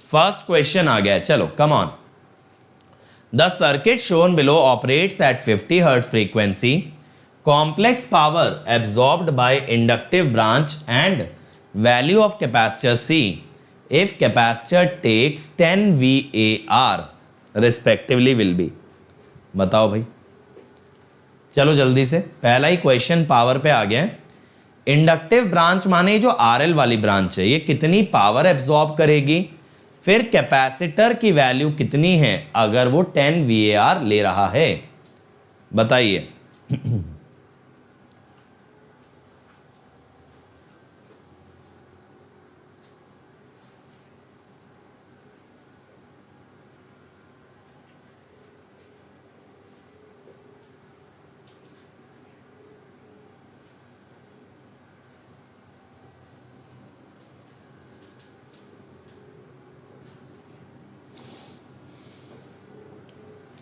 First question आ गया, चलो come on. The circuit shown below operates at 50 hertz frequency, complex power absorbed bye inductive branch and value of capacitor C if capacitor takes 10 VAR respectively will be। बताओ भाई, चलो जल्दी से, पहला ही question power पे आ गया है। इंडक्टिव ब्रांच माने जो RL वाली ब्रांच है, ये कितनी पावर एब्जॉर्ब करेगी, फिर कैपेसिटर की वैल्यू कितनी है अगर वो 10 VAR ले रहा है, बताइए।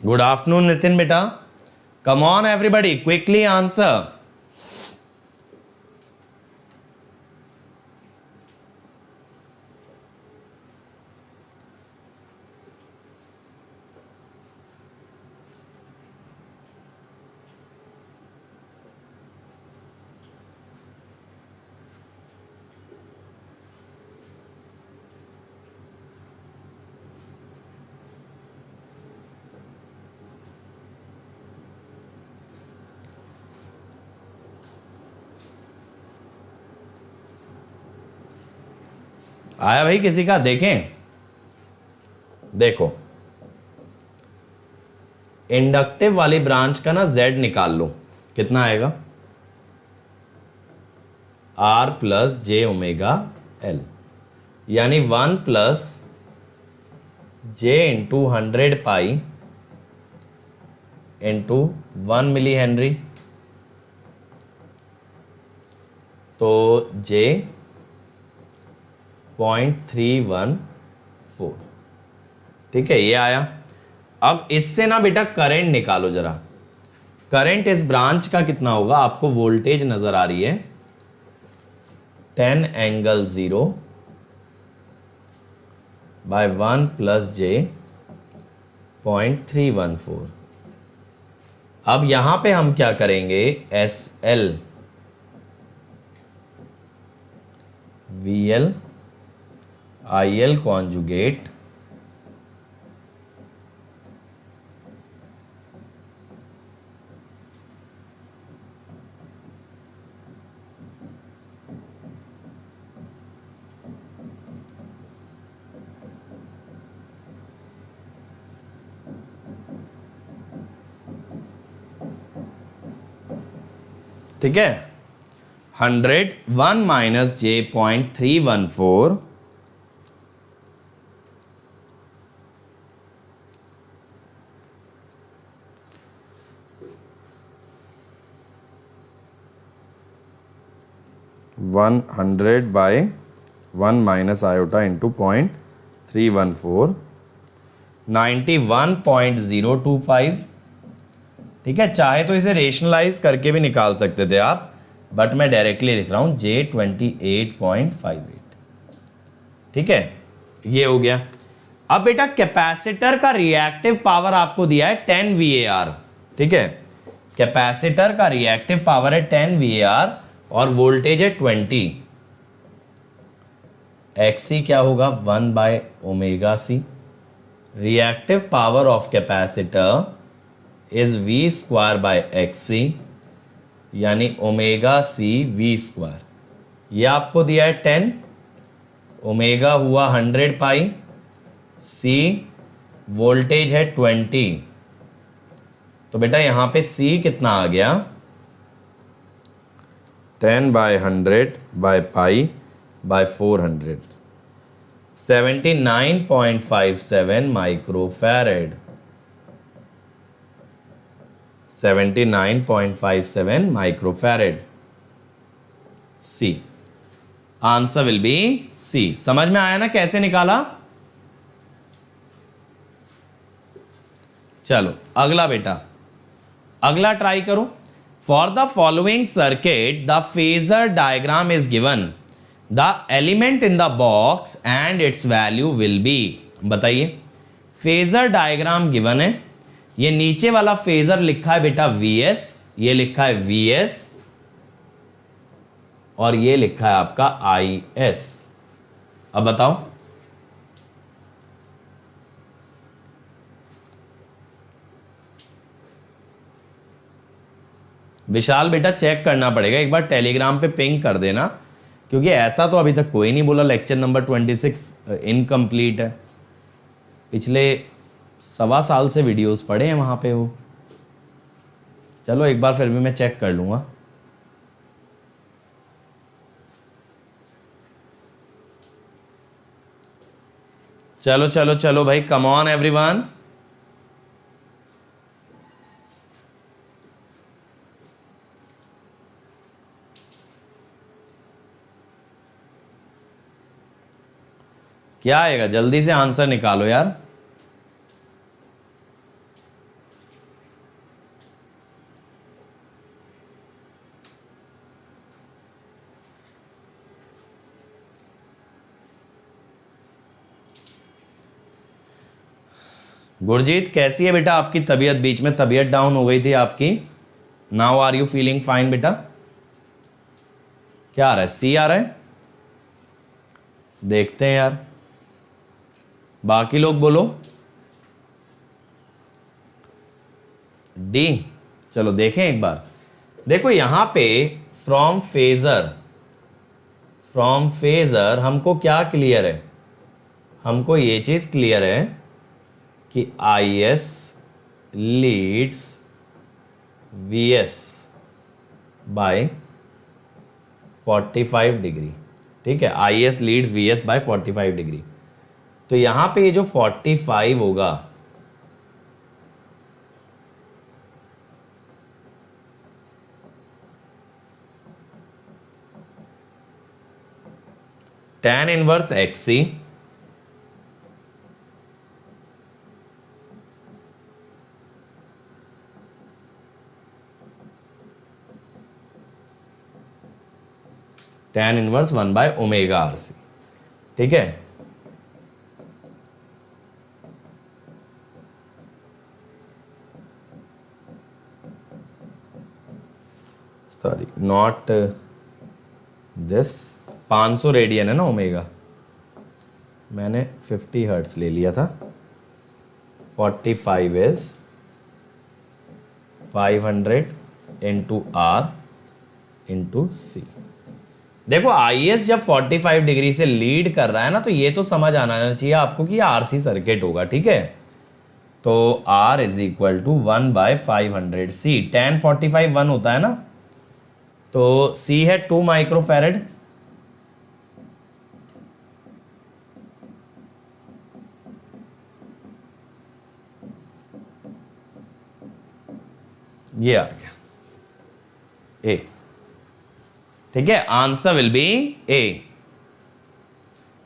गुड आफ्टरनून नितिन बेटा, come on everybody, quickly answer. आया भाई किसी का? देखें, देखो इंडक्टिव वाली ब्रांच का ना Z निकाल लो, कितना आएगा, R plus J omega L, यानी 1 plus J into 100 pi into 1 milli henry, तो J 0.314, ठीक है, ये आया। अब इससे ना बेटा करंट निकालो जरा, करंट इस ब्रांच का कितना होगा, आपको वोल्टेज नजर आ रही है 10 एंगल 0 बाय 1 प्लस J 0.314। अब यहां पे हम क्या करेंगे, SL VL IL कॉन्जुगेट ठीक है, 100 1 minus J 0.314 100 by 1 minus iota into 0.314 91.025, ठीक है। चाहे तो इसे रेशनलाइज करके भी निकाल सकते थे आप, बट मैं डायरेक्टली लिख रहा हूं J 28.58, ठीक है, ये हो गया। अब बेटा कैपेसिटर का रिएक्टिव पावर आपको दिया है 10 VAR, ठीक है, कैपेसिटर का रिएक्टिव पावर है 10 VAR और वोल्टेज है 20। XC क्या होगा, 1 by omega C। Reactive power of capacitor is V square by XC, यानी ओमेगा C V स्क्वायर। ये आपको दिया है 10, ओमेगा हुआ 100 पाई, C वोल्टेज है 20, तो बेटा यहां पे C कितना आ गया, 10 by 100 by pi by 400, 79.57 microfarad, 79.57 microfarad. C, answer will be C. समझ में आया ना कैसे निकाला? चलो अगला बेटा, अगला ट्राई करो। For the following circuit the phasor diagram is given the element in the box and it's value will be. बताइए, फेजर डायग्राम गिवन है, ये नीचे वाला फेजर लिखा है बेटा Vs, ये लिखा है Vs और ये लिखा है आपका Is। अब बताओ, विशाल बेटा चेक करना पड़ेगा, एक बार टेलीग्राम पे पिंग कर देना, क्योंकि ऐसा तो अभी तक कोई नहीं बोला लेक्चर नंबर 26 इनकम्प्लीट है। पिछले 1.25 साल से वीडियोस पड़े हैं वहाँ पे वो। चलो एक बार फिर भी मैं चेक कर लूँगा। चलो चलो चलो भाई, कम ऑन एवरीवन। क्या आएगा, जल्दी से आंसर निकालो यार। गुरजीत कैसी है बेटा आपकी तबीयत? बीच में तबीयत डाउन हो गई थी आपकी। Now are you feeling fine बेटा? क्या आ रहा है? सी आ रहा है? देखते हैं यार, बाकी लोग बोलो। डी। चलो देखें एक बार। देखो यहां पे फ्रॉम फेजर हमको क्या क्लियर है? हमको ये चीज क्लियर है कि Is leads Vs by 45 degree. ठीक है, Is leads Vs by 45 degree. तो यहां पे ये जो 45 होगा, tan inverse XC tan inverse 1 by omega RC। ठीक है, सॉरी नॉट दिस, 500 रेडियन है ना ओमेगा, मैंने 50 हर्ट्स ले लिया था। 45 is 500 into R into C। देखो Is जब 45 डिग्री से लीड कर रहा है ना, तो ये तो समझ आना चाहिए आपको कि ये RC सर्किट होगा। ठीक है, तो R is equal to 1 by 500 C। tan 45 1 होता है ना, तो C है 2 माइक्रोफैरड। ये आ गया A। ठीक है, आंसर विल बी A।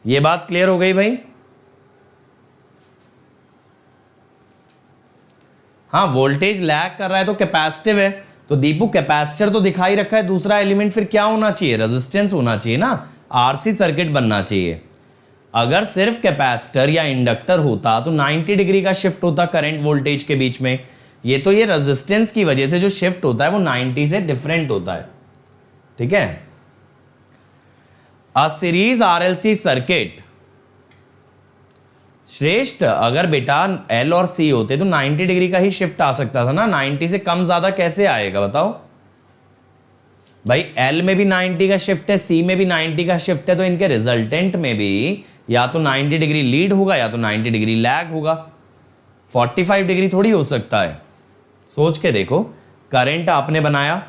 ये बात क्लियर हो गई भाई? हाँ, वोल्टेज लैग कर रहा है तो कैपेसिटिव है, तो दीपू कैपेसिटर तो दिखाई रखा है, दूसरा एलिमेंट फिर क्या होना चाहिए? रेजिस्टेंस होना चाहिए ना, आरसी सर्किट बनना चाहिए। अगर सिर्फ कैपेसिटर या इंडक्टर होता तो 90 डिग्री का शिफ्ट होता करंट वोल्टेज के बीच में। ये तो ये रेजिस्टेंस की वजह से जो शिफ्ट होता है वो 90 से डिफरेंट होता है। ठीक है, अ सीरीज आरएलसी सर्किट, श्रेष्ठ अगर बेटा L और C होते तो 90 डिग्री का ही शिफ्ट आ सकता था ना, 90 से कम ज्यादा कैसे आएगा बताओ भाई? L में भी 90 का शिफ्ट है, C में भी 90 का शिफ्ट है, तो इनके रिजल्टेंट में भी या तो 90 डिग्री लीड होगा या तो 90 डिग्री लैग होगा। 45 डिग्री थोड़ी हो सकता है। सोच के देखो, करंट आपने बनाया,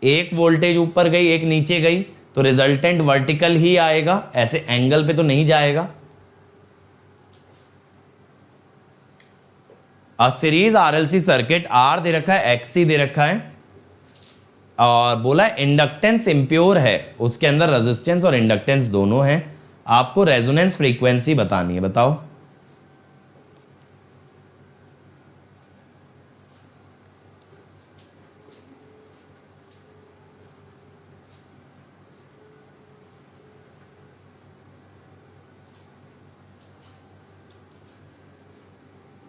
एक वोल्टेज ऊपर गई एक नीचे गई, तो रिजल्टेंट वर्टिकल ही आएगा, ऐसे एंगल पे तो नहीं जाएगा। A series RLC circuit, R दे रखा है, एक्सी दे रखा है, और बोला इंडक्टेंस इंप्योर है, उसके अंदर रेजिस्टेंस और इंडक्टेंस दोनों है। आपको रेजोनेंस फ्रीक्वेंसी बतानी है, बताओ।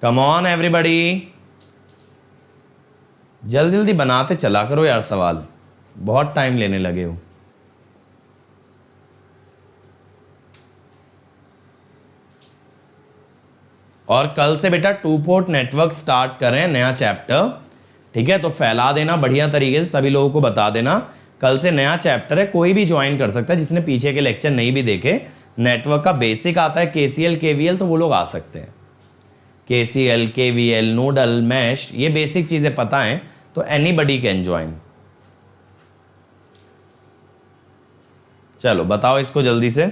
कम ऑन एवरीबॉडी, जल्दी जल्दी बनाते चला करो यार सवाल, बहुत टाइम लेने लगे हो। और कल से बेटा 2 पोर्ट नेटवर्क स्टार्ट कर रहे हैं, नया चैप्टर, ठीक है? तो फैला देना बढ़िया तरीके से, सभी लोगों को बता देना कल से नया चैप्टर है, कोई भी ज्वाइन कर सकता है जिसने पीछे के लेक्चर नहीं भी देखे। नेटवर्क का बेसिक आता है, केसीएल केवीएल, तो वो लोग आ सकते हैं। केसीएल केवीएल नोडल मैश, ये बेसिक चीजें पता है तो एनीबडी कैन ज्वाइन। चलो बताओ इसको जल्दी से।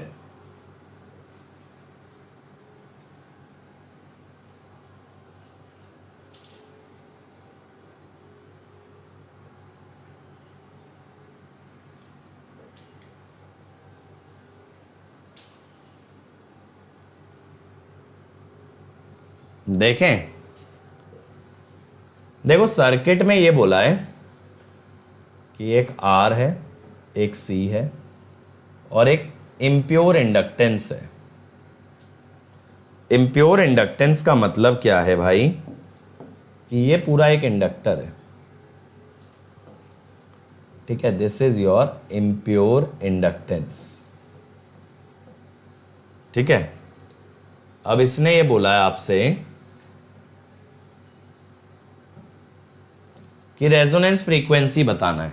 देखें, देखो सर्किट में ये बोला है कि एक आर है, एक सी है और एक इम्प्योर इंडक्टेंस है। इम्प्योर इंडक्टेंस का मतलब क्या है भाई, कि ये पूरा एक इंडक्टर है, ठीक है? This is your impure inductance, ठीक है? अब इसने ये बोला है आपसे कि रेजोनेंस फ्रीक्वेंसी बताना है,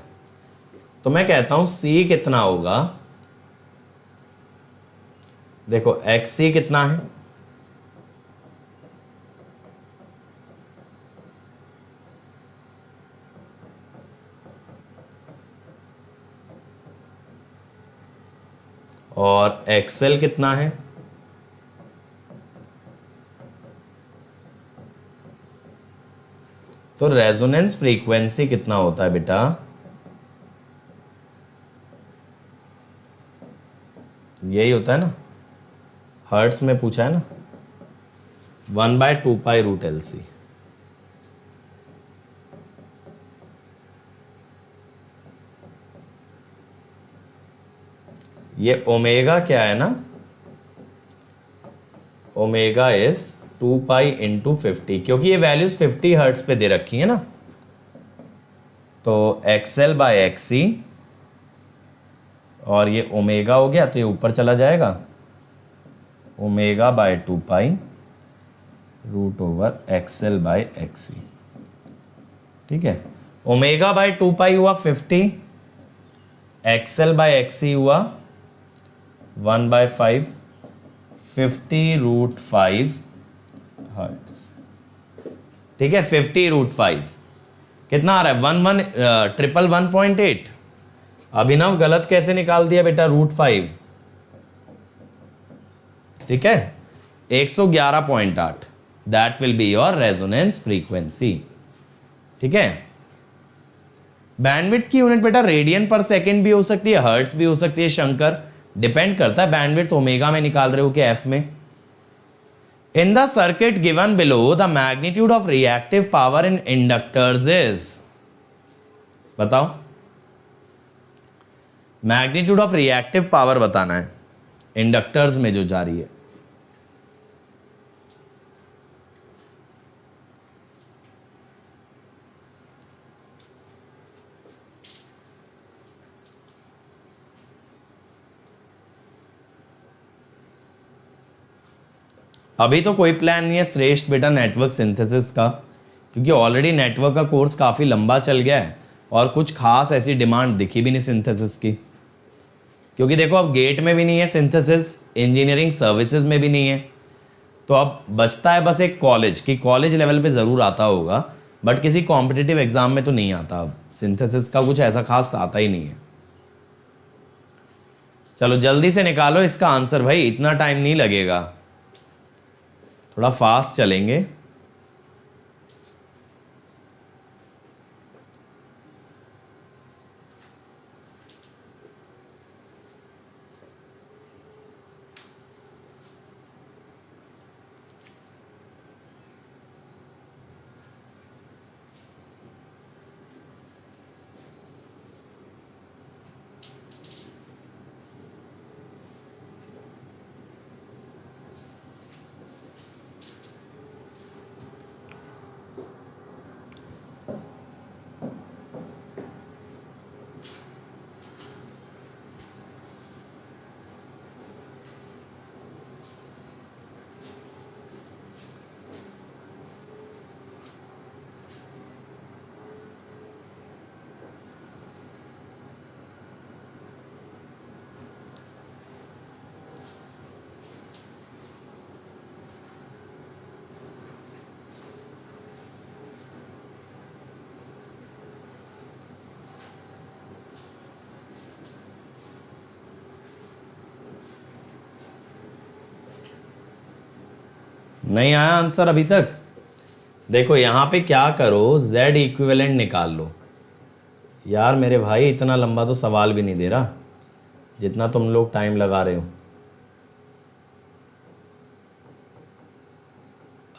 तो मैं कहता हूं सी कितना होगा। देखो एक्स सी कितना है, और एक्सएल कितना है, तो रेजोनेंस फ्रीक्वेंसी कितना होता है बेटा, यही होता है ना, हर्ट्स में पूछा है ना, 1/2π√LC। ये ओमेगा क्या है ना, ओमेगा इज 2π/50, क्योंकि ये वैल्यूज 50 हर्ट्स पे दे रखी है ना, तो XL/XC, और ये ओमेगा हो गया तो ये ऊपर चला जाएगा, Ω/2π√XL/XC, ठीक है? Ω/2π हुआ 50, XL/XC हुआ 1/5, 50√5 हर्ट्स, ठीक है? 50√5 कितना आ रहा है, 111,111.8। अभिनव गलत कैसे निकाल दिया बेटा, √5, ठीक है? 111.8, that will be your resonance frequency, ठीक है? बैंडविड्थ की यूनिट बेटा रेडियन पर सेकंड भी हो सकती है, हर्ट्स भी हो सकती है शंकर, डिपेंड करता है बैंडविड्थ ओमेगा में निकाल रहे हो कि एफ में। In the circuit given below, the magnitude of reactive power in inductors is, बताओ, मैग्नीट्यूड ऑफ रिएक्टिव पावर बताना है इंडक्टर्स में जो जा रही है। अभी तो कोई प्लान नहीं है श्रेष्ठ बेटा नेटवर्क सिंथेसिस का, क्योंकि ऑलरेडी नेटवर्क का कोर्स काफ़ी लंबा चल गया है और कुछ खास ऐसी डिमांड दिखी भी नहीं सिंथेसिस की, क्योंकि देखो अब गेट में भी नहीं है सिंथेसिस, इंजीनियरिंग सर्विसेज में भी नहीं है, तो अब बचता है बस एक कॉलेज, कि कॉलेज लेवल पे ज़रूर आता होगा बट किसी कॉम्पिटिटिव एग्जाम में तो नहीं आता। अब सिंथेसिस का कुछ ऐसा खास आता ही नहीं है। चलो जल्दी से निकालो इसका आंसर भाई, इतना टाइम नहीं लगेगा, थोड़ा फास्ट चलेंगे। नहीं आया आंसर अभी तक? देखो यहाँ पे क्या करो, Z इक्विवेलेंट निकाल लो। यार मेरे भाई इतना लंबा तो सवाल भी नहीं दे रहा जितना तुम लोग टाइम लगा रहे हो।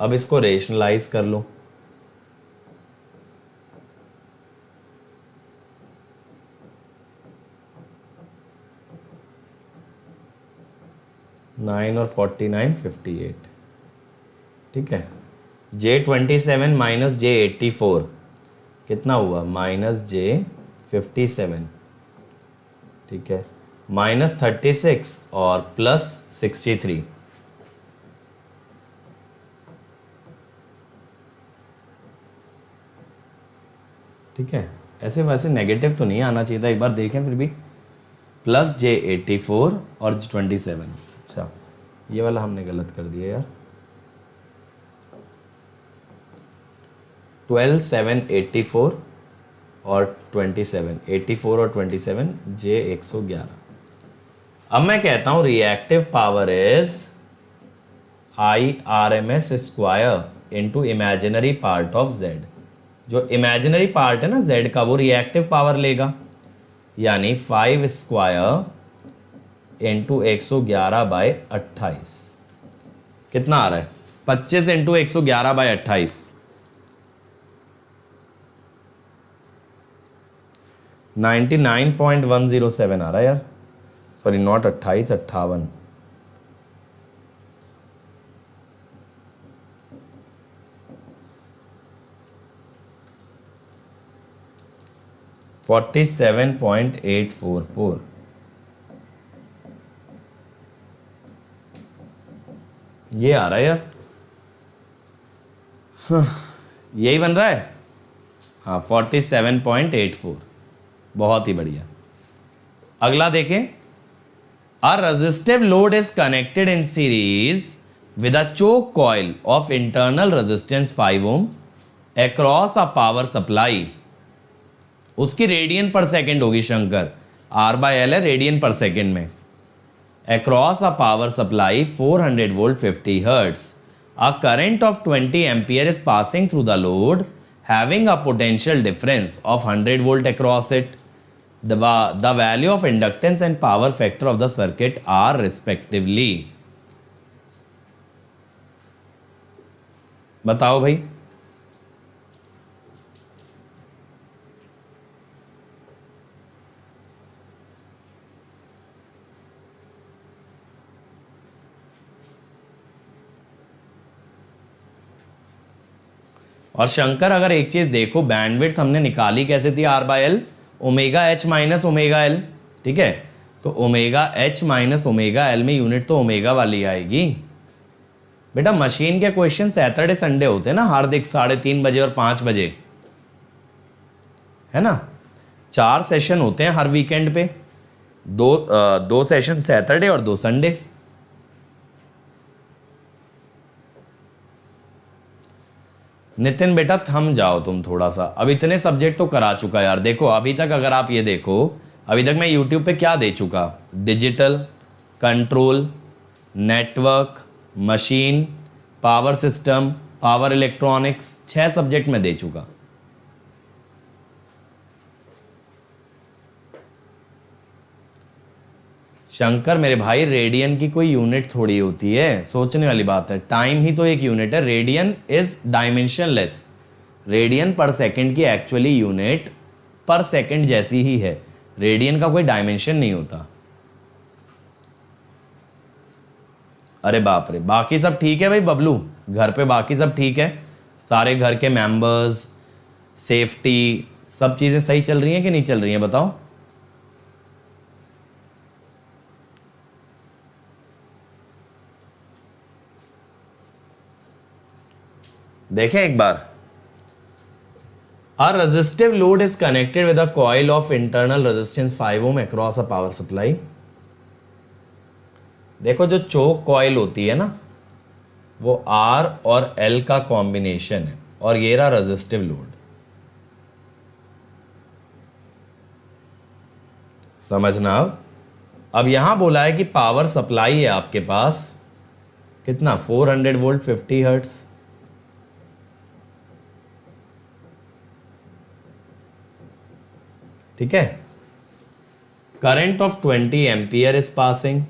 अब इसको रेशनलाइज कर लो। नाइन और 49 58, ठीक है। J27 माइनस J84 कितना हुआ? माइनस J57, ठीक है, माइनस 36 और प्लस 63। ठीक है, ऐसे वैसे नेगेटिव तो नहीं आना चाहिए था, एक बार देखें फिर भी। प्लस J84 और J27, अच्छा ये वाला हमने गलत कर दिया यार। 12 7 84 और 27, 84 और 27 J111। अब मैं कहता हूं reactive power is IRMS square into imaginary part of Z। जो इमेजिनरी पार्ट है ना Z का, वो रिएक्टिव पावर लेगा, यानी 5 स्क्वायर इंटू 111/28। कितना आ रहा है? 25 इंटू 111/28, 99.107 आ रहा है यार। Sorry not 28, 58। $47.844 ये आ रहा है यार। यही बन रहा है, हाँ 47.84। बहुत ही बढ़िया। अगला देखें, a resistive load is connected in series with a choke coil of internal resistance 5 ohm across a power supply. उसकी रेडियन पर सेकेंड होगी शंकर, R/L है रेडियन पर सेकेंड में। Across a power supply 400 volt 50 hertz, a current of 20 ampere is passing through the load having a potential difference of 100 volt across it. The value of inductance and power factor of the circuit are respectively. बताओ भाई। और शंकर अगर एक चीज देखो, bandwidth हमने निकाली कैसे थी? R/L omega H minus omega L, ठीक है। तो omega H minus omega L में यूनिट तो ओमेगा वाली आएगी। बेटा मशीन के क्वेश्चन सैटरडे संडे होते हैं ना हार्दिक, 3:30 बजे और 5 बजे, है ना। 4 सेशन होते हैं हर वीकेंड पे, दो सेशन सैटरडे और 2 संडे। नितिन बेटा थम जाओ तुम थोड़ा सा, अब इतने सब्जेक्ट तो करा चुका यार। देखो अभी तक अगर आप ये देखो, अभी तक मैं यूट्यूब पे क्या दे चुका? Digital, control, network, machine, power system, power electronics, 6 subject में दे चुका। शंकर मेरे भाई रेडियन की कोई यूनिट थोड़ी होती है, सोचने वाली बात है। टाइम ही तो एक यूनिट है। Radian is dimensionless. रेडियन पर सेकंड की एक्चुअली यूनिट पर सेकंड जैसी ही है, रेडियन का कोई डायमेंशन नहीं होता। अरे बाप रे, बाकी सब ठीक है भाई बबलू? घर पे बाकी सब ठीक है? सारे घर के मेंबर्स, सेफ्टी, सब चीजें सही चल रही हैं कि नहीं चल रही हैं? बताओ। देखें एक बार, a resistive load is connected with a coil of internal resistance 5 ohm across a power supply। देखो जो चोक कॉइल होती है ना, वो R और L का कॉम्बिनेशन है, और ये रहा रेजिस्टिव लोड। समझना। अब यहां बोला है कि पावर सप्लाई है आपके पास कितना 400 वोल्ट 50 हर्ट्स, ठीक है। Current of 20 ampere is passing,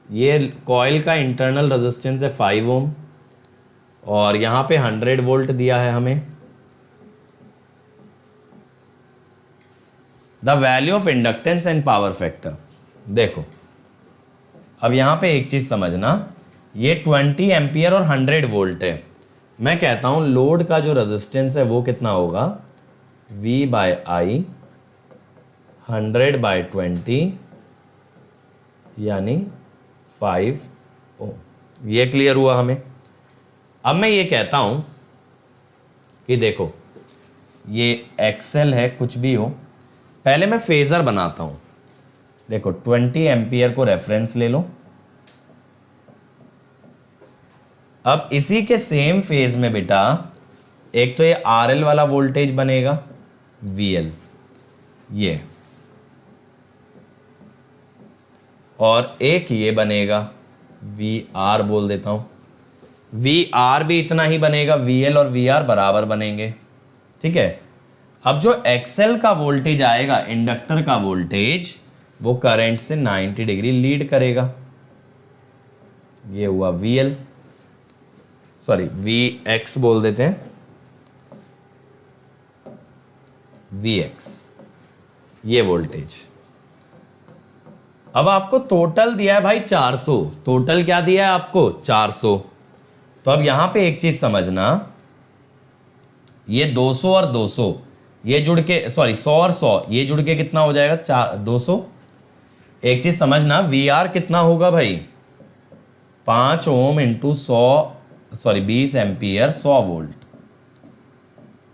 ये कॉइल का इंटरनल रेजिस्टेंस है 5 ओम और यहां पे 100 वोल्ट दिया है हमें। The value of inductance and power factor, देखो अब यहां पे एक चीज समझना, ये 20 एम्पियर और 100 वोल्ट है। मैं कहता हूं लोड का जो रेजिस्टेंस है वो कितना होगा, V बाय आई 100 बाय 20 यानी 5 ओम। ये क्लियर हुआ हमें। अब मैं ये कहता हूं कि देखो ये एक्सेल है, कुछ भी हो, पहले मैं फेजर बनाता हूं। देखो 20 एम्पियर को रेफरेंस ले लो। अब इसी के सेम फेज में बेटा एक तो ये RL वाला वोल्टेज बनेगा VL, ये, और एक ये बनेगा VR, बोल देता हूं VR भी इतना ही बनेगा, VL और VR बराबर बनेंगे, ठीक है। अब जो XL का वोल्टेज आएगा, इंडक्टर का वोल्टेज, वो करंट से 90 डिग्री लीड करेगा। ये हुआ VL, सॉरी VX बोल देते हैं, VX, ये वोल्टेज। अब आपको टोटल दिया है भाई 400, टोटल क्या दिया है आपको 400। तो अब यहां पे एक चीज समझना, ये 200 और 200 ये जुड़ के, सॉरी 100 और 100 ये जुड़ के कितना हो जाएगा 200। एक चीज समझना, VR कितना होगा भाई 5 ohm into 100, sorry 20 ampere 100 volt.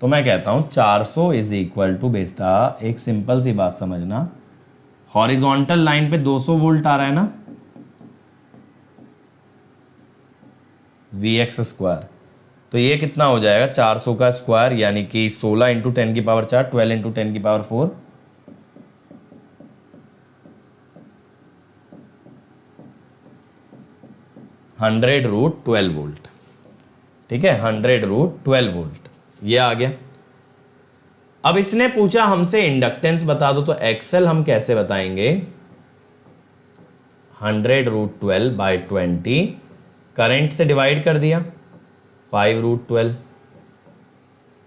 तो मैं कहता हूं 400 इज इक्वल टू, बेटा एक सिंपल सी बात समझना, हॉरिजॉन्टल लाइन पे 200 वोल्ट आ रहा है ना, VX स्क्वायर, तो ये कितना हो जाएगा 400 का स्क्वायर यानी कि 16 इंटू 10 की पावर 4, 12 इंटू 10 की पावर 4, √12 वोल्ट, ठीक है, 100√12 वोल्ट, ये आ गया। अब इसने पूछा हमसे इंडक्टेंस बता दो, तो एक्सेल हम कैसे बताएंगे, 100√12 बाय 20, करंट से डिवाइड कर दिया 5√12,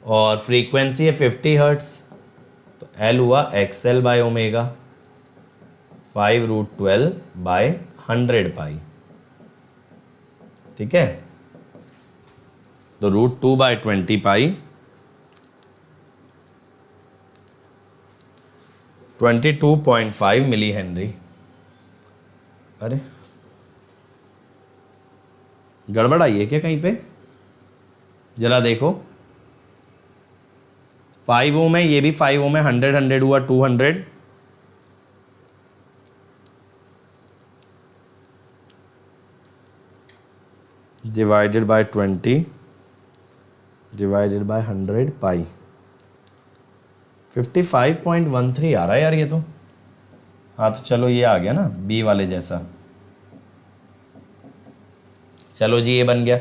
और फ्रीक्वेंसी है 50 हर्ट्स, तो L हुआ XL बाय ओमेगा 5√12 बाय 100 पाई, ठीक है। तो √2 बाय 20 पाई 22.5 मिली हेनरी। अरे गड़बड़ आई है क्या कहीं पे, जरा देखो, 5 ओम है, ये भी 5 ओम है, 100 हुआ 200, डिवाइडेड बाय 20 डिवाइडेड बाय 100 पाई, 55.13 आ रहा है यार ये तो। हाँ तो चलो ये आ गया ना बी वाले जैसा, चलो जी ये बन गया।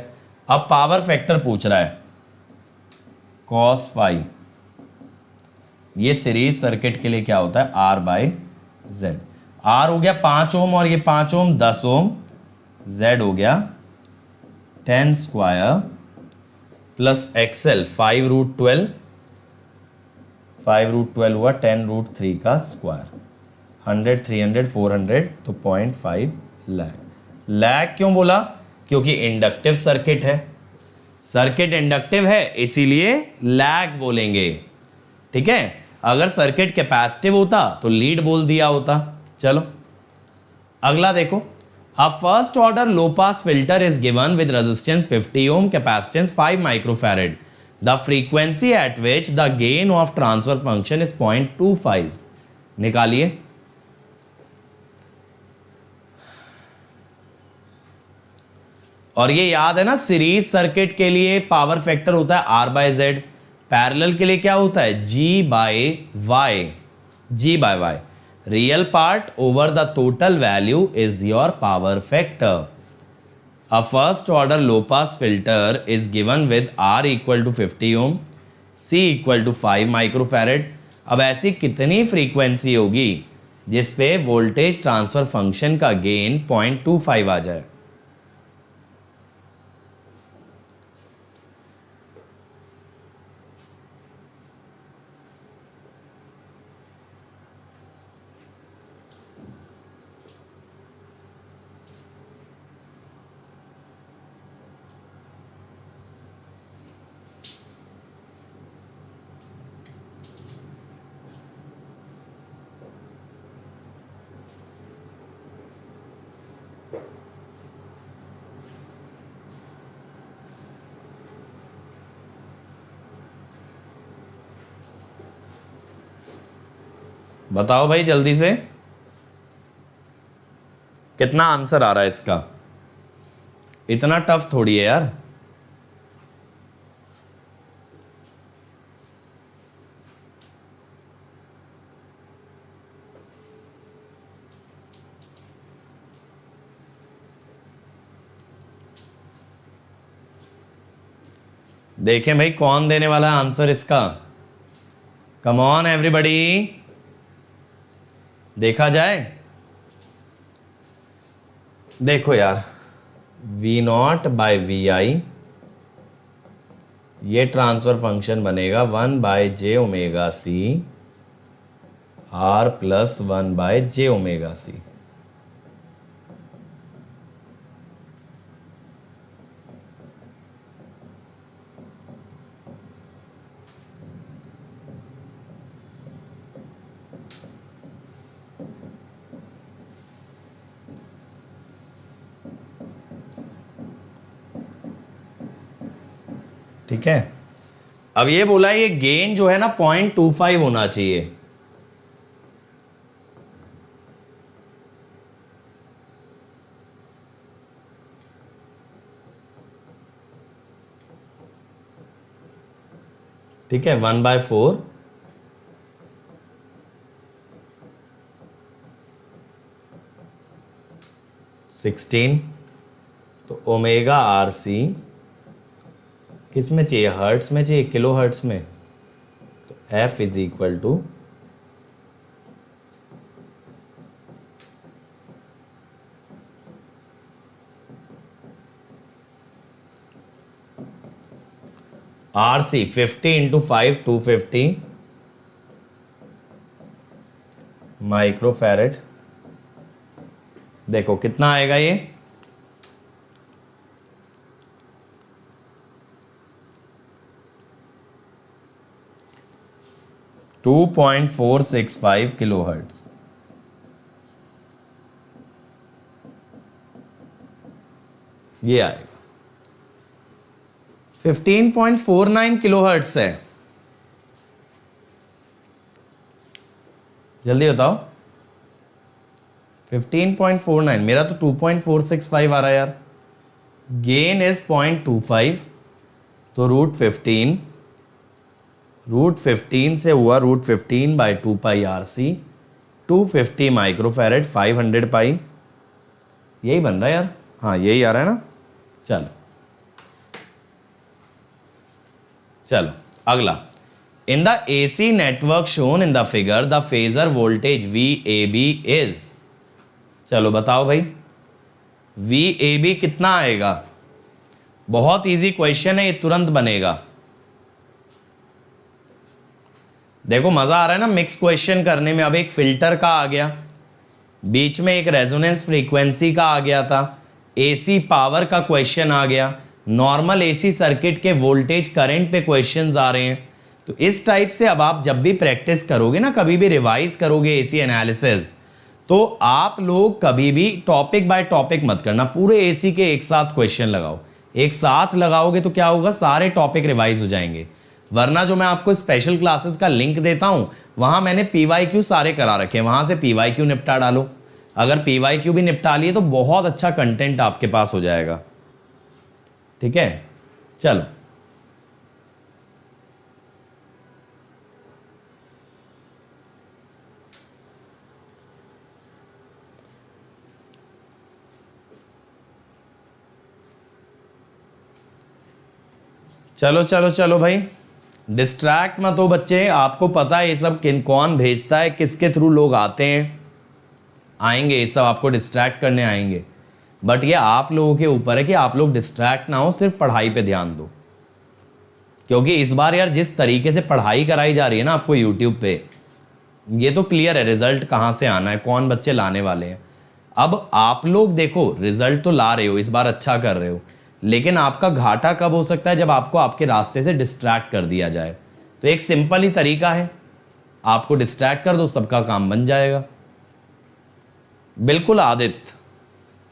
अब पावर फैक्टर पूछ रहा है cos फाई, ये सीरीज सर्किट के लिए क्या होता है R/Z। R हो गया 5 ओम और ये 5 ओम 10 ओम, Z हो गया 10 स्क्वायर प्लस XL 5√12, 5√12 हुआ 10√3 का स्क्वायर, 100 300 400, तो 0.5 लैग। लैग क्यों बोला, क्योंकि इंडक्टिव सर्किट है, सर्किट इंडक्टिव है इसीलिए लैग बोलेंगे, ठीक है। अगर सर्किट कैपेसिटिव होता तो लीड बोल दिया होता। चलो अगला देखो, a first order low pass filter is given with resistance 50 ohm, capacitance 5 microfarad, the frequency at which the gain of transfer function is 0.25, निकालिए। और ये याद है ना, सीरीज सर्किट के लिए पावर फैक्टर होता है R/Z, पैरेलल के लिए क्या होता है G/Y, G/Y। Real part over the total value is your power factor. A first order low pass filter is given with R equal to 50 ohm, C equal to 5 microfarad. अब ऐसी कितनी frequency होगी जिस पे वोल्टेज ट्रांसफर फंक्शन का gain 0.25 आ जाए? बताओ भाई जल्दी से, कितना आंसर आ रहा है इसका? इतना टफ थोड़ी है यार। देखें भाई कौन देने वाला है आंसर इसका। कम ऑन एवरीबॉडी, देखा जाए। देखो यार, V नॉट बाय वी आई, ये ट्रांसफर फंक्शन बनेगा 1/j⍵c R प्लस 1/j⍵c। ठीक है, अब ये बोला ये गेन जो है ना 0.25 होना चाहिए। ठीक है, 1/4 16, तो ओमेगा आर सी किस में चाहिए? हर्ट्स में चाहिए, किलो हर्ट्स में। तो F is equal to R C 50 into 5 250 microfarad. देखो कितना आएगा ये? 2.465 किलो हर्ट्ज। ये आएगा 15.49 किलो हर्ट्ज है। जल्दी बताओ, 15.49, मेरा तो 2.465 आ रहा है यार। गेन इज 0.25, तो रूट 15 से हुआ रूट 15/2πRC 250 माइक्रोफैरेड 500 पाई, यही बन रहा है यार। हाँ यही आ रहा है ना। चलो चलो अगला, in the AC network shown in the figure the phasor voltage VAB is. चलो बताओ भाई, VAB कितना आएगा? बहुत इजी क्वेश्चन है, ये तुरंत बनेगा। देखो मजा आ रहा है ना मिक्स क्वेश्चन करने में। अब एक फिल्टर का आ गया, बीच में एक रेजोनेंस फ्रीक्वेंसी का आ गया था, AC पावर का क्वेश्चन आ गया, नॉर्मल AC सर्किट के वोल्टेज करंट पे क्वेश्चंस आ रहे हैं। तो इस टाइप से अब आप जब भी प्रैक्टिस करोगे ना, कभी भी रिवाइज करोगे AC एनालिसिस, तो आप लोग कभी भी टॉपिक बाय टॉपिक मत करना, पूरे AC के एक साथ क्वेश्चन लगाओ। एक साथ लगाओगे तो क्या होगा, सारे टॉपिक रिवाइज हो जाएंगे। वरना जो मैं आपको स्पेशल क्लासेस का लिंक देता हूं, वहां मैंने PYQ सारे करा रखे हैं, वहां से PYQ निपटा डालो। अगर PYQ भी निपटा लिए तो बहुत अच्छा कंटेंट आपके पास हो जाएगा। ठीक है, चलो चलो चलो चलो भाई, डिस्ट्रैक्ट मत हो बच्चे, आपको पता है ये सब किन कौन भेजता है, किसके थ्रू लोग आते हैं, आएंगे ये सब आपको डिस्ट्रैक्ट करने आएंगे, बट ये आप लोगों के ऊपर है कि आप लोग डिस्ट्रैक्ट ना हो, सिर्फ पढ़ाई पे ध्यान दो। क्योंकि इस बार यार जिस तरीके से पढ़ाई कराई जा रही है ना आपको यूट्यूब पे, ये तो क्लियर है रिजल्ट कहाँ से आना है, कौन बच्चे लाने वाले हैं। अब आप लोग देखो रिजल्ट तो ला रहे हो, इस बार अच्छा कर रहे हो, लेकिन आपका घाटा कब हो सकता है, जब आपको आपके रास्ते से डिस्ट्रैक्ट कर दिया जाए। तो एक सिंपल ही तरीका है, आपको डिस्ट्रैक्ट कर दो, सबका काम बन जाएगा। बिल्कुल आदित्य।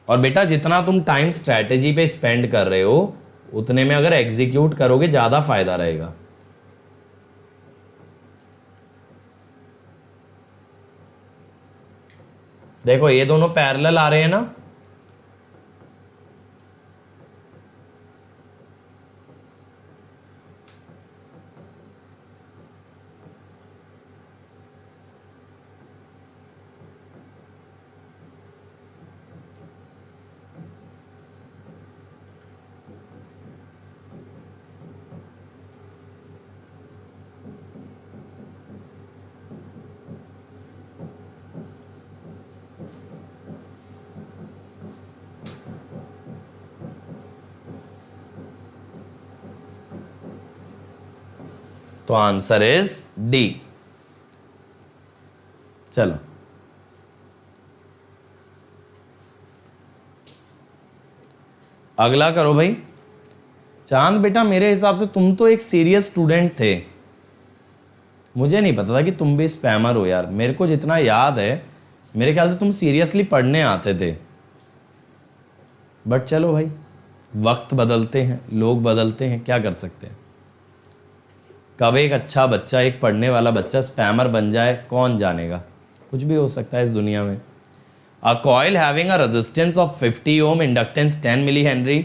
और बेटा जितना तुम टाइम स्ट्रैटेजी पे स्पेंड कर रहे हो, उतने में अगर एग्जीक्यूट करोगे ज़्यादा फायदा रहेगा। देखो ये दोनों पैरेलल आ रहे हैं ना, तो आंसर इज डी। चलो अगला करो भाई। चांद बेटा मेरे हिसाब से तुम तो एक सीरियस स्टूडेंट थे, मुझे नहीं पता था कि तुम भी स्पैमर हो यार। मेरे को जितना याद है मेरे ख्याल से तुम सीरियसली पढ़ने आते थे, बट चलो भाई वक्त बदलते हैं, लोग बदलते हैं, क्या कर सकते हैं। कब एक अच्छा बच्चा, एक पढ़ने वाला बच्चा स्पैमर बन जाए कौन जानेगा, कुछ भी हो सकता है इस दुनिया में। A coil having a resistance of 50 ohm, inductance 10 millihenry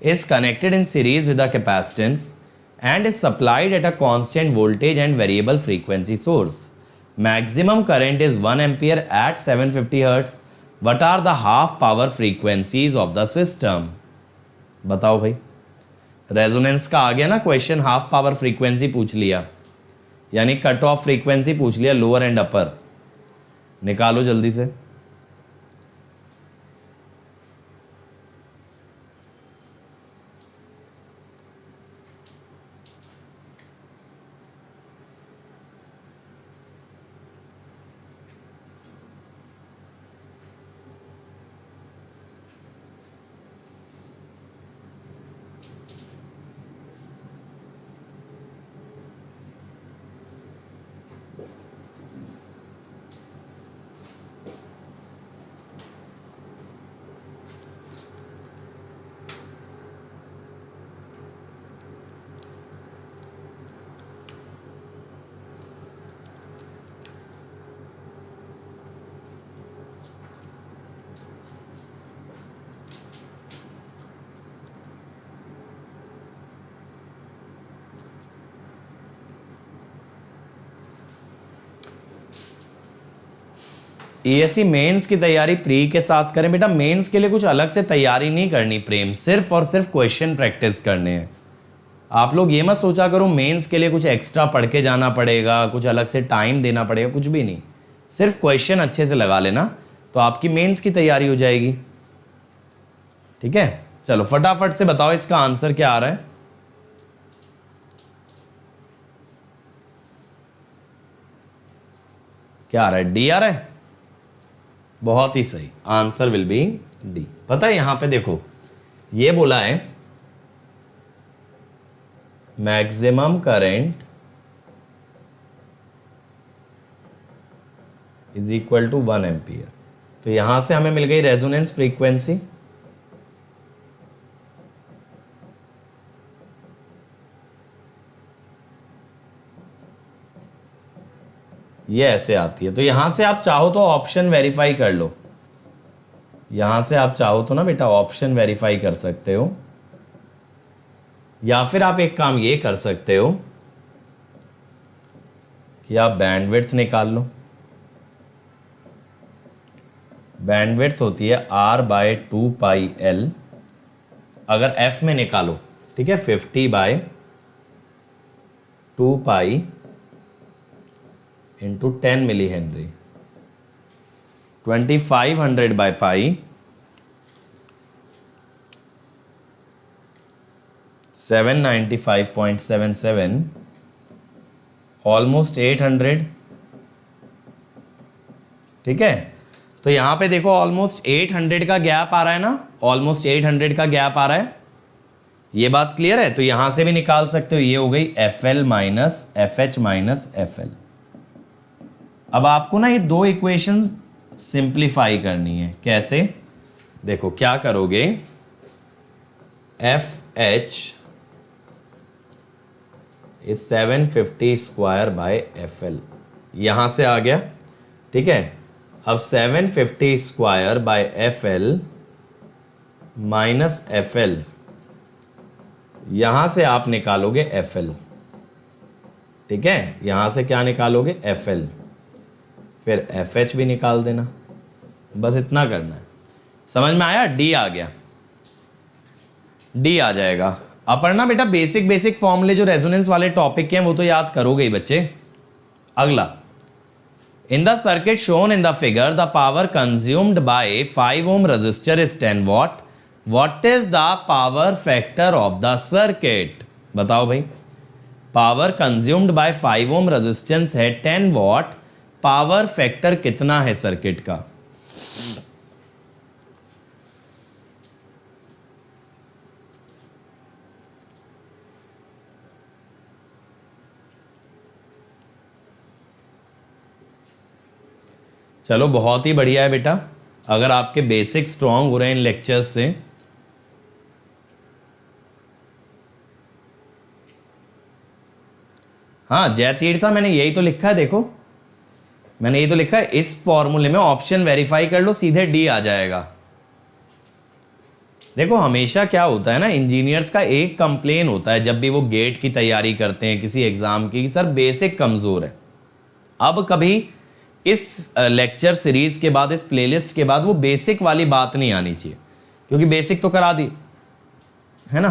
is connected in series with a capacitance and is supplied at a constant voltage and variable frequency source. Maximum current is 1 ampere at 750 Hz. What are the half power frequencies of the system? बताओ भाई। Resonance का आ गया ना question, half power frequency पूछ लिया, यानी cut off frequency पूछ लिया, लोअर एंड अपर। निकालो जल्दी से। ईएससी मेंस की तैयारी प्री के साथ करें बेटा। मेंस के लिए कुछ अलग से तैयारी नहीं करनी प्रेम, सिर्फ और सिर्फ क्वेश्चन प्रैक्टिस करने हैं। आप लोग ये मत सोचा करो मेंस के लिए कुछ एक्स्ट्रा पढ़ के जाना पड़ेगा, कुछ अलग से टाइम देना पड़ेगा, कुछ भी नहीं। सिर्फ क्वेश्चन अच्छे से लगा लेना तो आपकी मेंस की तैयारी हो जाएगी। ठीक है, चलो फटाफट से बताओ इसका आंसर क्या आ रहा है। क्या आ रहा है? डी आ रहा है। बहुत ही सही, आंसर विल बी डी। पता है यहां पे देखो ये बोला है maximum current is equal to 1 ampere, तो यहां से हमें मिल गई रेजोनेंस फ्रीक्वेंसी। ये ऐसे आती है, तो यहां से आप चाहो तो ऑप्शन वेरीफाई कर लो, यहां से आप चाहो तो ना बेटा ऑप्शन वेरीफाई कर सकते हो, या फिर आप एक काम ये कर सकते हो कि आप बैंडविड्थ निकाल लो। बैंडविड्थ होती है R/2 पाई L, अगर F में निकालो, ठीक है 50/2 2 pi into 10 milli henry, 2500 by pi 795.77 almost 800। ठीक है, तो यहां पे देखो ऑलमोस्ट 800 का गैप आ रहा है ना, ऑलमोस्ट 800 का गैप आ रहा है, ये बात क्लियर है। तो यहां से भी निकाल सकते हो, ये हो गई FL minus FH minus FL। अब आपको ना ये दो इक्वेशंस सिंप्लीफाई करनी है। कैसे, देखो क्या करोगे, FH is 750 square by FL, यहां से आ गया। ठीक है, अब 750 square by FL minus FL, यहां से आप निकालोगे FL। ठीक है, यहां से क्या निकालोगे, FL, फिर FH भी निकाल देना, बस इतना करना है। समझ में आया, D आ गया, D आ जाएगा। अपर्णा बेटा बेसिक फॉर्मूले जो रेजोनेंस वाले टॉपिक के हैं वो तो याद करोगे ही बच्चे। अगला, in the circuit shown in the figure the power consumed by 5 ohm register is 10 watt, what is the power factor of the circuit. बताओ भाई, power consumed by 5 ohm resistance है 10 watt, पावर फैक्टर कितना है circuit का। चलो बहुत ही बढ़िया है बेटा, अगर आपके बेसिक स्ट्रांग हो रहे हैं इन लेक्चर्स से। हाँ जय तीर्था, मैंने यही तो लिखा है, देखो मैंने यही तो लिखा है, इस फॉर्मूले में ऑप्शन वेरीफाई कर लो, सीधे डी आ जाएगा। देखो हमेशा क्या होता है ना, इंजीनियर्स का एक कंप्लेन होता है जब भी वो गेट की तैयारी करते हैं किसी एग्जाम की, सर बेसिक कमजोर है। अब कभी इस लेक्चर सीरीज के बाद, इस प्लेलिस्ट के बाद वो बेसिक वाली बात नहीं आनी चाहिए, क्योंकि बेसिक तो करा दी है ना।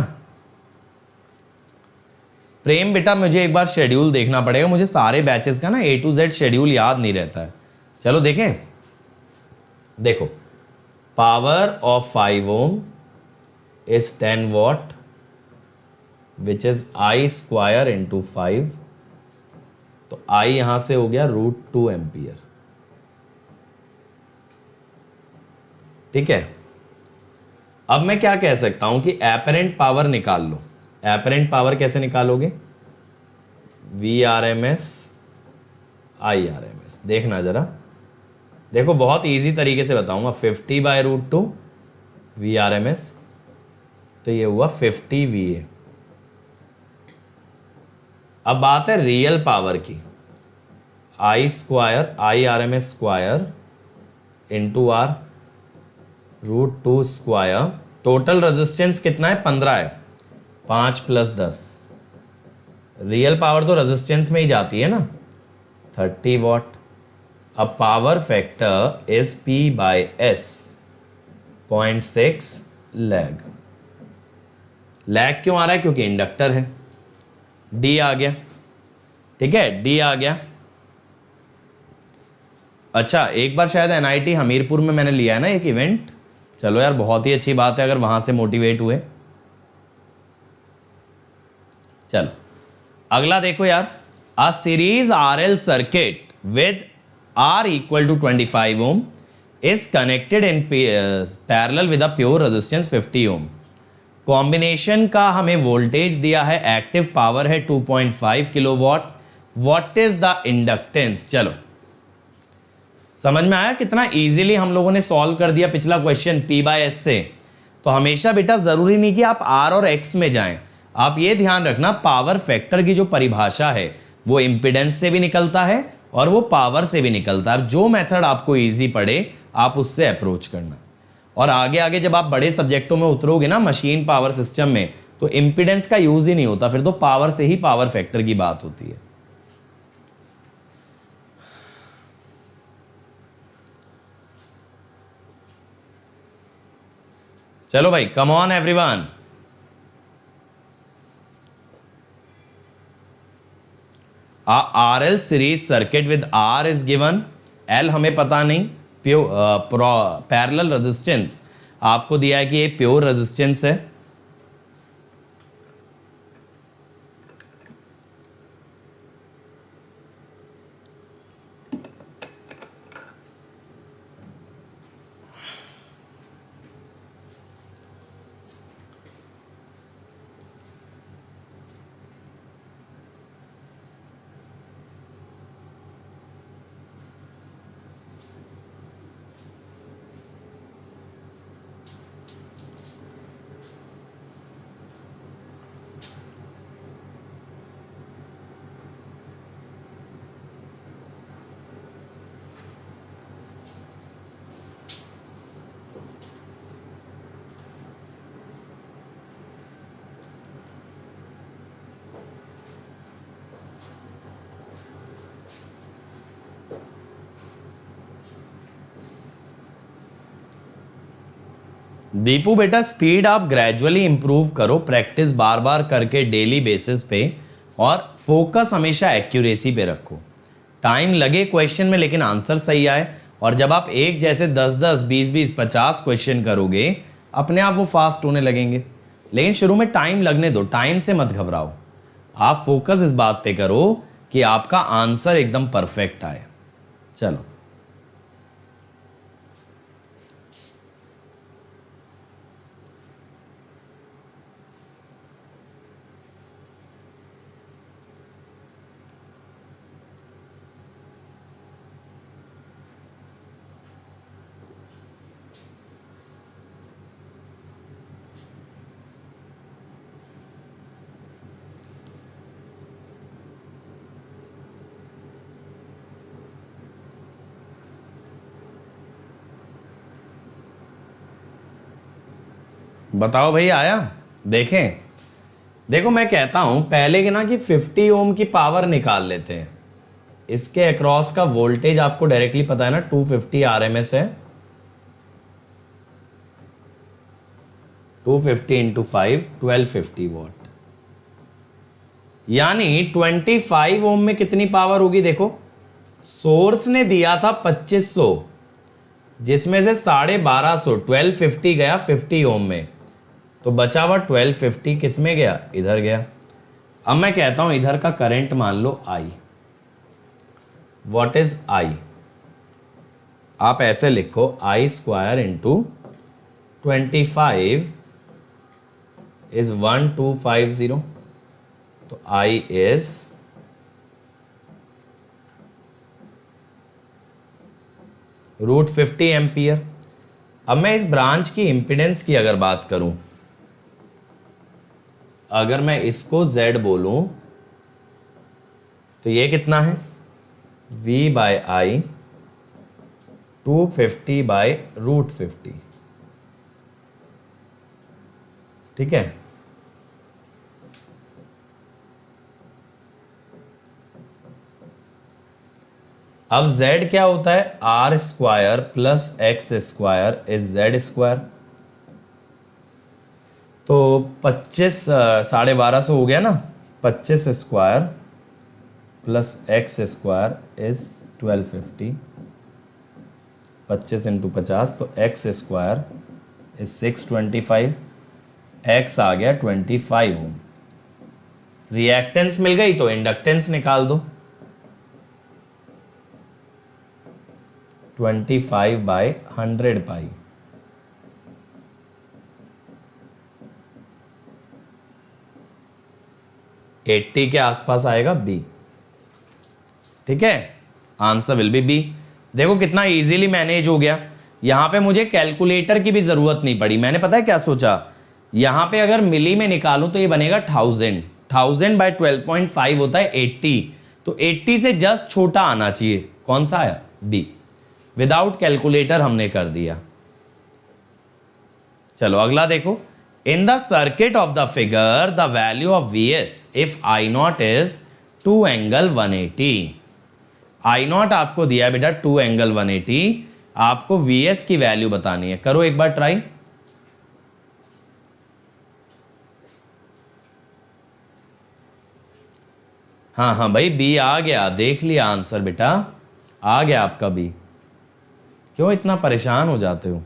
प्रेम बेटा मुझे एक बार शेड्यूल देखना पड़ेगा, मुझे सारे बैचेस का ना A to Z शेड्यूल याद नहीं रहता है। चलो देखें, देखो power of 5 ohm is 10 watt which is I square into 5, तो I यहां से हो गया √2 एम्पियर। ठीक है, अब मैं क्या कह सकता हूं कि एपरेंट पावर निकाल लो। एपरेंट पावर कैसे निकालोगे, VRMS IRMS। देखना जरा, देखो बहुत इजी तरीके से बताऊंगा। 50/√2 VRMS, तो ये हुआ 50 VA। अब बात है रियल पावर की, I square IRMS square into R √2 square. Total resistance कितना है, 15 है, 5 + 10। रियल पावर तो रेजिस्टेंस में ही जाती है ना, 30 watt। अब power factor is P/S 0.6 lag. Lag क्यों आ रहा है, क्योंकि इंडक्टर है। डी आ गया, ठीक है, डी आ गया। अच्छा एक बार शायद NIT हमीरपुर में मैंने लिया है ना एक इवेंट, चलो यार बहुत ही अच्छी बात है अगर वहां से मोटिवेट हुए। चलो अगला देखो यार, a series RL circuit with R = 25 ohm is connected in parallel with a pure resistance 50 ohm। Combination का हमें वोल्टेज दिया है, एक्टिव पावर है 2.5 kilowatt, what is the inductance. चलो समझ में आया कितना इजीली हम लोगों ने सॉल्व कर दिया पिछला क्वेश्चन P/S से। तो हमेशा बेटा जरूरी नहीं कि आप R और X में जाएं, आप ये ध्यान रखना पावर फैक्टर की जो परिभाषा है वो इंपिडेंस से भी निकलता है और वो पावर से भी निकलता है। जो मेथड आपको इजी पड़े आप उससे अप्रोच करना, और आगे आगे जब आप बड़े सब्जेक्टों में उतरोगे ना मशीन पावर सिस्टम में, तो इंपिडेंस का यूज ही नहीं होता, फिर तो पावर से ही पावर फैक्टर की बात होती है। चलो भाई come on everyone. RL series circuit with R is given, L हमें पता नहीं, पैरेलल रेजिस्टेंस आपको दिया है कि ये प्योर रेजिस्टेंस है। दीपू बेटा स्पीड आप ग्रेजुअली इंप्रूव करो, प्रैक्टिस बार बार करके डेली बेसिस पे, और फोकस हमेशा एक्यूरेसी पे रखो। टाइम लगे क्वेश्चन में लेकिन आंसर सही आए, और जब आप एक जैसे 10-10, 20-20, 50 क्वेश्चन करोगे अपने आप वो फास्ट होने लगेंगे। लेकिन शुरू में टाइम लगने दो, टाइम से मत घबराओ, आप फोकस इस बात पे करो कि आपका आंसर एकदम परफेक्ट आए। चलो बताओ भाई आया? देखें, देखो मैं कहता हूं पहले के ना कि 50 ओम की पावर निकाल लेते हैं। इसके अक्रॉस का वोल्टेज आपको डायरेक्टली पता है ना, 250 आरएमएस है। 250 इंटू 5, 1250 वॉट, यानी 25 ओम में कितनी पावर होगी? देखो सोर्स ने दिया था 2500, जिसमें से 1250, 1250 गया 50 ओम में, तो बचा हुआ 1250 किस में गया? इधर गया। अब मैं कहता हूं इधर का करंट मान लो I। What is I? आप ऐसे लिखो I स्क्वायर इंटू 25 इज 1250, तो I इज √50 एम्पियर। अब मैं इस ब्रांच की इंपिडेंस की अगर बात करूं, अगर मैं इसको Z बोलूं तो ये कितना है? V/I 250/√50, ठीक है। अब Z क्या होता है? R square plus X square is Z square, तो 25 1250 हो गया ना, 25 square plus X square is 1250, 25 into 50, तो X स्क्वायर इज 625, X आ गया 25 ओम। रिएक्टेंस मिल गई तो इंडक्टेंस निकाल दो, 25/100 पाई, के आसपास आएगा B, ठीक है। Answer will B B। देखो कितना इजीली मैनेज हो गया, यहां पे मुझे कैलकुलेटर की भी जरूरत नहीं पड़ी। मैंने पता है क्या सोचा, यहां पे अगर मिली में निकालूं तो ये बनेगा 1000/12.5 होता है 80, तो 80 से जस्ट छोटा आना चाहिए। कौन सा आया? B। विदाउट कैलकुलेटर हमने कर दिया। चलो अगला देखो, in the circuit of the figure the value of Vs if I0 is 2 angle 180। I0 आपको दिया है बेटा 2 एंगल 180, आपको Vs की वैल्यू बतानी है। करो एक बार ट्राई। हाँ हाँ भाई, बी आ गया, देख लिया आंसर बेटा, आ गया आपका बी। क्यों इतना परेशान हो जाते हो?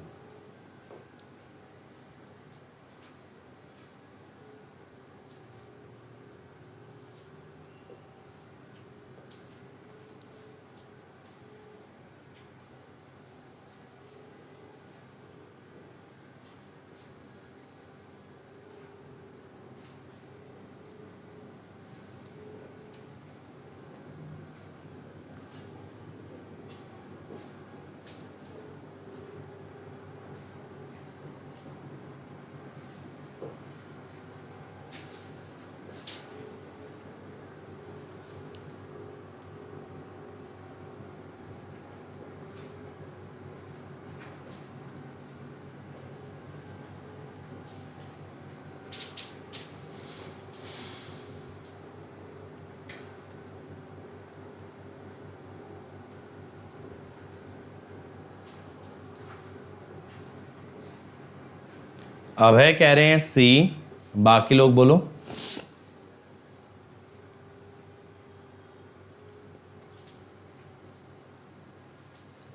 अभय कह रहे हैं सी, बाकी लोग बोलो।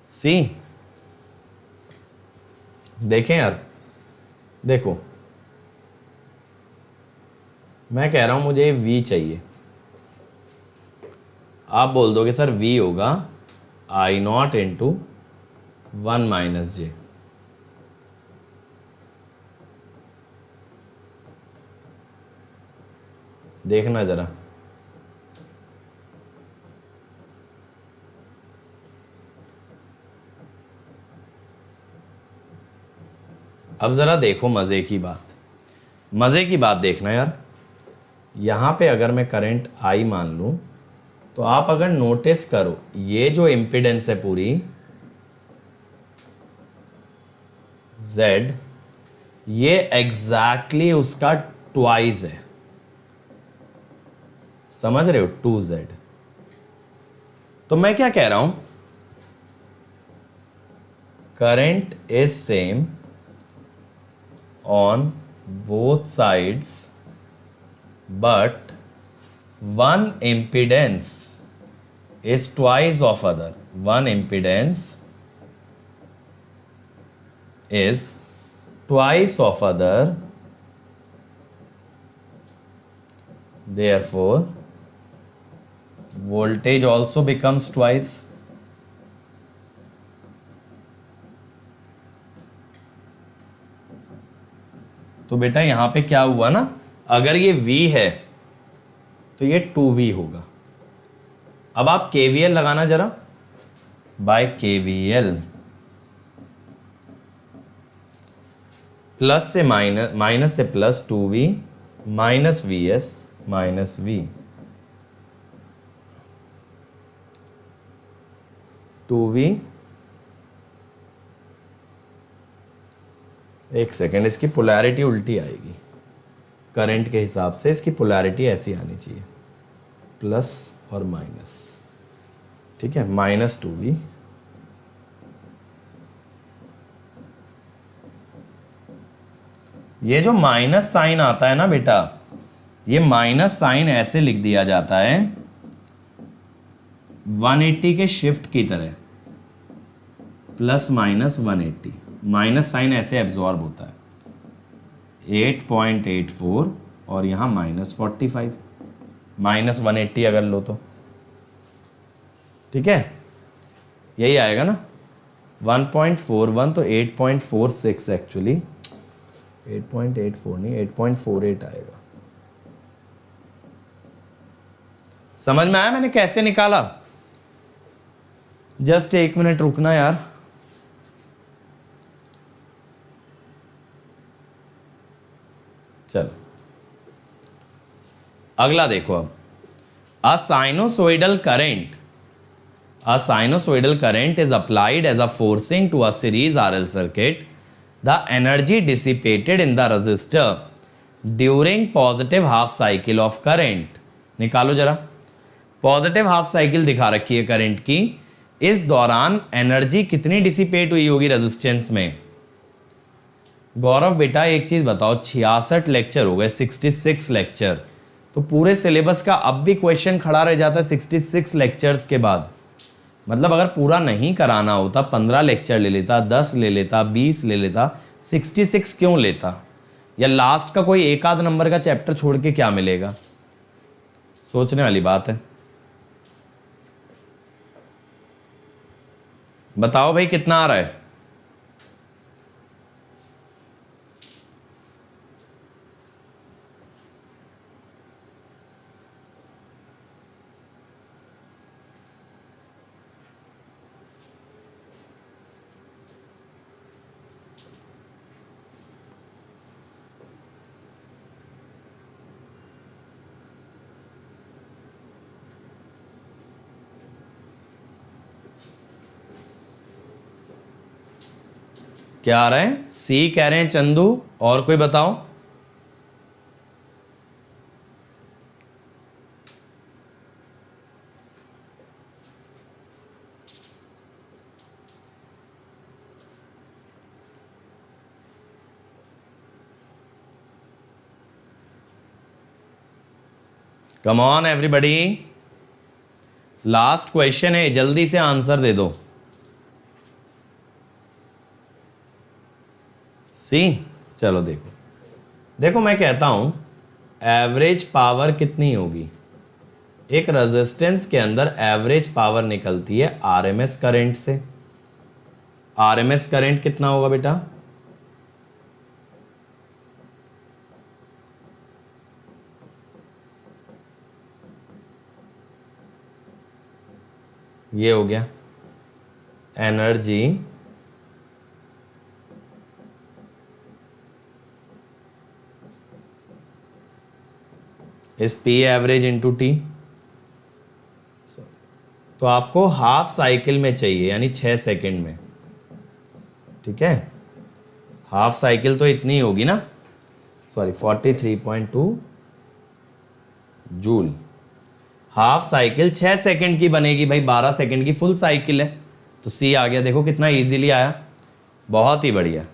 सी। देखें यार, देखो मैं कह रहा हूं मुझे वी चाहिए, आप बोल दोगे सर वी होगा आई नॉट इंटू 1 माइनस जे। देखना जरा, अब जरा देखो मजे की बात, मजे की बात देखना यार। यहां पे अगर मैं करंट आई मान लूं, तो आप अगर नोटिस करो ये जो इंपिडेंस है पूरी Z, ये एग्जैक्टली उसका ट्वाइस है, समझ रहे हो, 2Z। तो मैं क्या कह रहा हूं, current is same on both sides but one impedance is twice of other. One impedance is twice of other. Therefore, voltage also becomes twice. तो बेटा यहां पे क्या हुआ ना, अगर ये V है तो ये 2V होगा। अब आप KVL लगाना जरा, बाय KVL, प्लस से माइनस, माइनस से plus 2V minus VS minus V, 2V। एक सेकेंड, इसकी पोलैरिटी उल्टी आएगी, करंट के हिसाब से इसकी पोलैरिटी ऐसी आनी चाहिए, प्लस और माइनस, ठीक है, माइनस 2V। ये जो माइनस साइन आता है ना बेटा, ये माइनस साइन ऐसे लिख दिया जाता है 180 के शिफ्ट की तरह, प्लस माइनस 180, माइनस साइन ऐसे एब्जॉर्ब होता है 8.84 और यहां माइनस 45, माइनस 180 अगर लो तो, ठीक है, यही आएगा ना 1.41, तो 8.46 एक्चुअली, 8.84 नहीं 8.48 आएगा। समझ में आया मैंने कैसे निकाला? जस्ट 1 मिनट रुकना यार। चलो अगला देखो, अब a sinusoidal current is applied as a forcing to a series RL circuit. The energy dissipated in the resistor during positive half cycle of current, निकालो जरा, पॉजिटिव हाफ साइकिल दिखा रखी है करंट की, इस दौरान एनर्जी कितनी डिसिपेट हुई होगी रेजिस्टेंस में? गौरव बेटा एक चीज बताओ, 66 लेक्चर हो गए, 66 लेक्चर, तो तो पूरे सिलेबस का अब भी क्वेश्चन खड़ा रह जाता है 66 लेक्चर्स के बाद। मतलब अगर पूरा नहीं कराना होता 15 लेक्चर ले लेता, 10 ले लेता, 20 ले लेता, 66 क्यों लेता? या लास्ट का कोई एक आध नंबर का चैप्टर छोड़ के क्या मिलेगा? सोचने वाली बात है। बताओ भाई कितना आ रहा है? क्या आ रहा है? सी कह रहे हैं चंदू, और कोई बताओ। Come on everybody, last question है, जल्दी से आंसर दे दो। सी, चलो देखो देखो, मैं कहता हूं एवरेज पावर कितनी होगी? एक रेजिस्टेंस के अंदर एवरेज पावर निकलती है आरएमएस करंट से। आरएमएस करंट कितना होगा बेटा? ये हो गया एनर्जी इस पी एवरेज इंटू टी। तो आपको हाफ साइकिल में चाहिए, यानी 6 सेकंड में। ठीक है, हाफ साइकिल तो इतनी होगी ना, sorry 43.2 joule. Half cycle 6 second की बनेगी भाई, 12 सेकंड की फुल साइकिल है। तो सी आ गया, देखो कितना इजीली आया, बहुत ही बढ़िया।